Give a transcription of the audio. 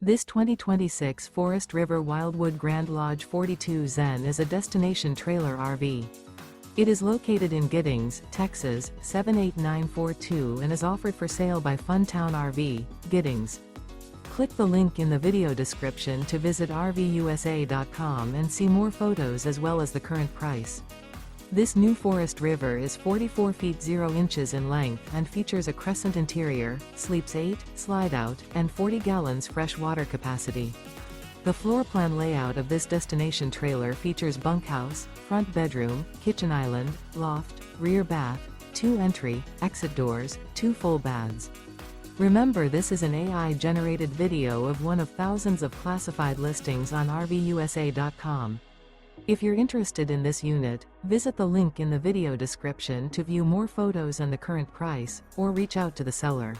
This 2026 Forest River Wildwood Grand Lodge 42 Zen is a destination trailer RV. It is located in Giddings, Texas, 78942 and is offered for sale by Funtown RV, Giddings. Click the link in the video description to visit RVUSA.com and see more photos as well as the current price. This new Forest River is 44 feet 0 inches in length and features a CRESCENT interior, sleeps 8, Slideout, and 40 gallons fresh water capacity. The floor plan layout of this destination trailer features bunkhouse, front bedroom, kitchen island, loft, rear bath, 2 entry, exit doors, 2 full baths. Remember, this is an AI-generated video of one of thousands of classified listings on RVUSA.com. If you're interested in this unit, visit the link in the video description to view more photos and the current price, or reach out to the seller.